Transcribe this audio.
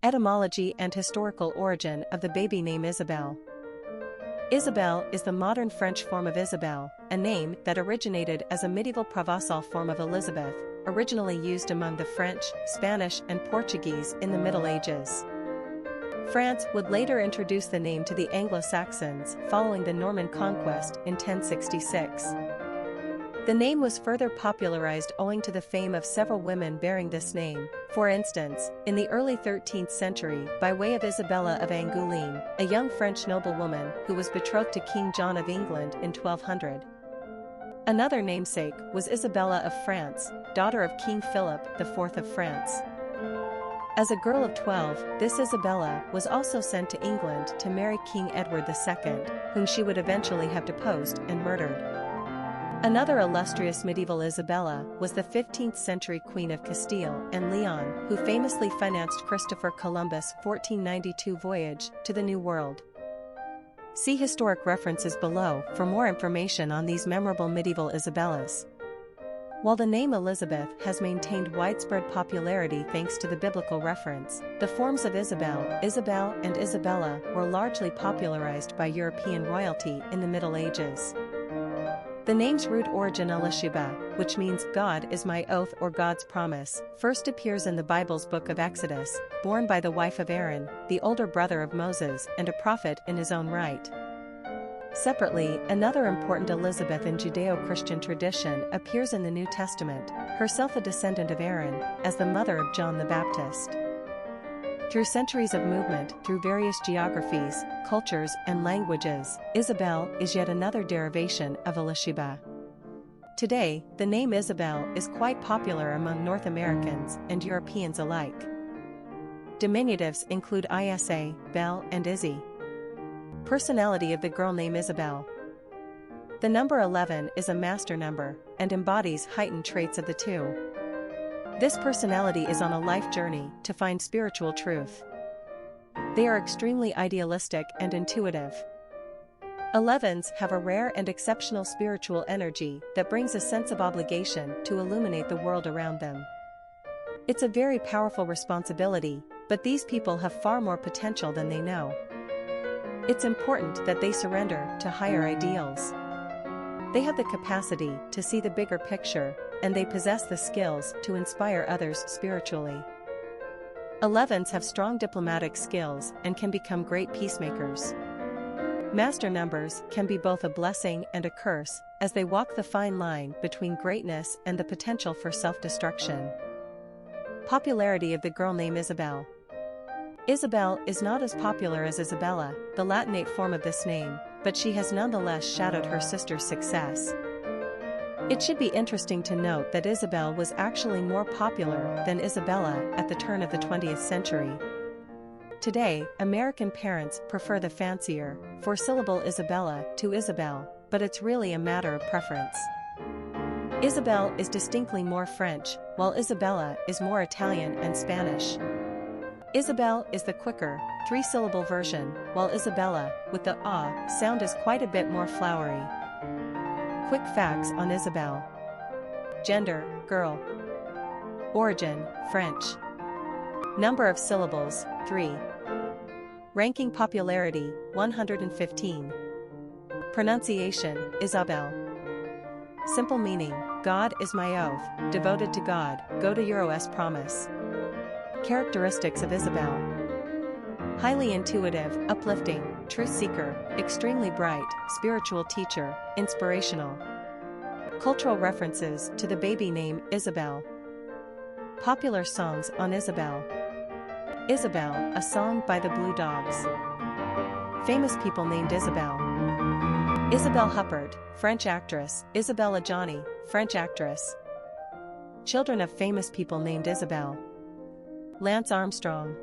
Etymology and historical origin of the baby name Isabelle. Isabelle is the modern French form of Isabelle, a name that originated as a medieval Provençal form of Elizabeth, originally used among the French, Spanish and Portuguese in the Middle Ages. France would later introduce the name to the Anglo-Saxons following the Norman Conquest in 1066. The name was further popularized owing to the fame of several women bearing this name, for instance, in the early 13th century by way of Isabella of Angoulême, a young French noblewoman who was betrothed to King John of England in 1200. Another namesake was Isabella of France, daughter of King Philip IV of France. As a girl of 12, this Isabella was also sent to England to marry King Edward II, whom she would eventually have deposed and murdered. Another illustrious medieval Isabella was the 15th century Queen of Castile and León, who famously financed Christopher Columbus' 1492 voyage to the New World. See historic references below for more information on these memorable medieval Isabellas. While the name Elizabeth has maintained widespread popularity thanks to the biblical reference, the forms of Isabel, Isabel and Isabella were largely popularized by European royalty in the Middle Ages. The name's root origin Elisheba, which means God is my oath or God's promise, first appears in the Bible's book of Exodus, born by the wife of Aaron, the older brother of Moses and a prophet in his own right. Separately, another important Elizabeth in Judeo-Christian tradition appears in the New Testament, herself a descendant of Aaron, as the mother of John the Baptist. Through centuries of movement through various geographies, cultures and languages, Isabel is yet another derivation of Elisheba. Today, the name Isabel is quite popular among North Americans and Europeans alike. Diminutives include Isa, Belle and Izzy. Personality of the girl name Isabel. The number 11 is a master number and embodies heightened traits of the two. This personality is on a life journey to find spiritual truth. They are extremely idealistic and intuitive. 11s have a rare and exceptional spiritual energy that brings a sense of obligation to illuminate the world around them. It's a very powerful responsibility, but these people have far more potential than they know. It's important that they surrender to higher ideals. They have the capacity to see the bigger picture, and they possess the skills to inspire others spiritually. 11s have strong diplomatic skills and can become great peacemakers. Master numbers can be both a blessing and a curse, as they walk the fine line between greatness and the potential for self-destruction. Popularity of the girl name Isabel. Isabel is not as popular as Isabella, the Latinate form of this name, but she has nonetheless shadowed her sister's success. It should be interesting to note that Isabel was actually more popular than Isabella at the turn of the 20th century. Today, American parents prefer the fancier, four-syllable Isabella to Isabel, but it's really a matter of preference. Isabel is distinctly more French, while Isabella is more Italian and Spanish. Isabel is the quicker, three-syllable version, while Isabella, with the ah sound, is quite a bit more flowery. Quick facts on Isabel. Gender, girl. Origin, French. Number of syllables, 3. Ranking popularity, 115. Pronunciation, Isabel. Simple meaning, God is my oath, devoted to God, Godâ Euros promise. Characteristics of Isabel. Highly intuitive, uplifting, truth seeker, extremely bright, spiritual teacher, inspirational. Cultural references to the baby name Isabel. Popular songs on Isabel. Isabel, a song by the Blue Dogs. Famous people named Isabel. Isabelle Huppert, French actress. Isabelle Adjani, French actress. Children of famous people named Isabel. Lance Armstrong.